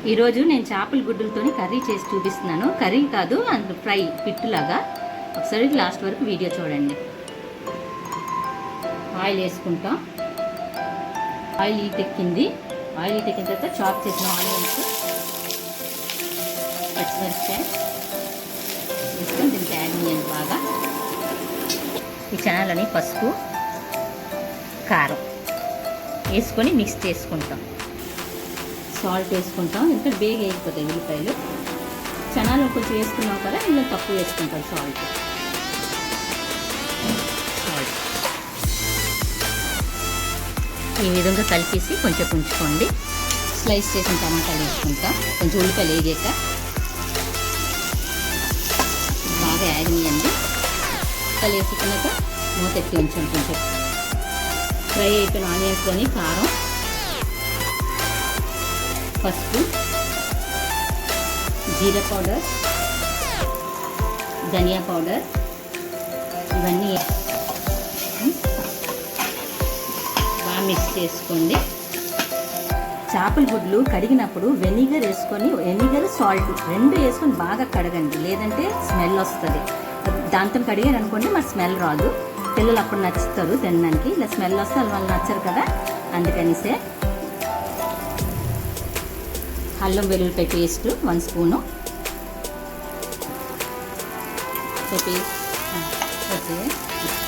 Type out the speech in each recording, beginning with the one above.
ఈరోజు నేను చేపల గుడ్డులతో కర్రీ చేసి చూపిస్తున్నాను. కర్రీ కాదు, అంత ఫ్రై పిట్టులాగా. ఒకసారి లాస్ట్ వరకు వీడియో చూడండి. ఆయిల్ వేసుకుంటాం. ఆయిల్ ఎక్కింది. ఆయిల్ ఎక్కిన తర్వాత చాప్ చేసిన ఆనియన్స్, పచ్చిమిరపకాయ వేసుకొని దీనికి యాడ్ చేయండి బాగా. ఈ ఛానల్లోని పసుపు, కారం వేసుకొని మిక్స్ చేసుకుంటాం. సాల్ట్ వేసుకుంటాం, ఎందుకంటే బేగ వేయకపోతాయి ఉల్లిపాయలు. చనాలు కొంచెం వేసుకున్నాం కదా, ఇందులో తక్కువ వేసుకుంటాం సాల్ట్. ఈ విధంగా కలిపేసి కొంచెం ఉంచుకోండి. స్లైస్ చేసిన టమాటాలు వేసుకుంటాం. కొంచెం ఉల్లిపాయలు వేగాక బాగా యాగనియండి. వేసుకున్నాక మూతెత్తి ఉంచాం. కొంచెం ఫ్రై అయిపోయిన ఆనియన్స్లోని కారం, పసుపు, జీరా పౌడర్, ధనియా పౌడర్ ఇవన్నీ బాగా మిక్స్ చేసుకోండి. చేపల గుడ్లు కడిగినప్పుడు వెనిగర్ వేసుకొని, వెనిగర్ సాల్ట్ రెండు వేసుకొని బాగా కడగండి, లేదంటే స్మెల్ వస్తుంది. దాంతో కడిగారు అనుకోండి మరి స్మెల్ రాదు. పిల్లలు అప్పుడు నచ్చుతారు తినడానికి. ఇలా స్మెల్ వస్తే వాళ్ళు నచ్చరు కదా, అందుకనిసే. అల్లం వెల్లుల్లిపాయ పేస్ట్ 1 స్పూను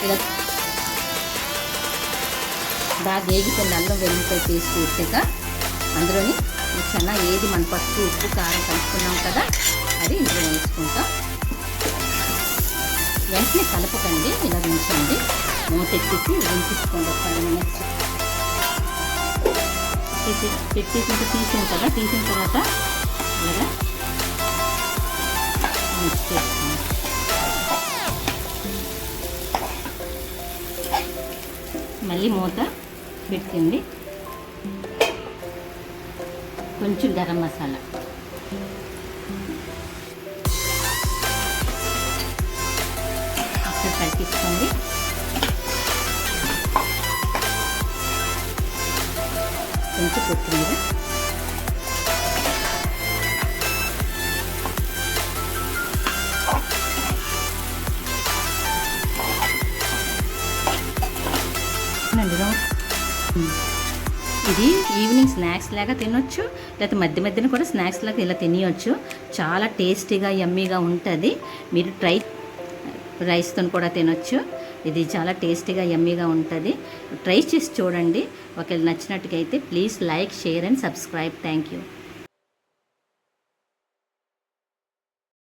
ఇలా బాగా వేగిపోయింది. అల్లం వెల్లుల్లిపాయ పేస్ట్ వేసాక అందులోని చాలా ఏది మన పసుపు, ఉప్పు, కారం కలుపుకున్నాం కదా, అది ఇందులో వేసుకుంటాం. వెంటనే కలపకండి, ఇలా ఉంచండి. మూతెట్టేసి ఉంచుకోండి ఒక 5 minutes. పెట్టేసి తీసాం కదా, తీసిన తర్వాత ఇలాగా మిక్స్ చేసుకోండి. మళ్ళీ మూత పెట్టండి. కొంచెం గరం మసాలా, ఒకసారి కలిపిసుకోండి. కొంచెం కొత్తిమీర, ఇది ఈవినింగ్ స్నాక్స్ లాగా తినొచ్చు, లేకపోతే మధ్య మధ్యన కూడా స్నాక్స్ లాగా ఇలా తినవచ్చు. చాలా టేస్టీగా యమ్మీగా ఉంటుంది. మీరు రైస్తో కూడా తినొచ్చు. ఇది చాలా టేస్టీగా యమ్మీగా ఉంటుంది. ట్రై చేసి చూడండి. ఒకవేళ నచ్చినట్టుగా అయితే please like, share and subscribe. Thank you.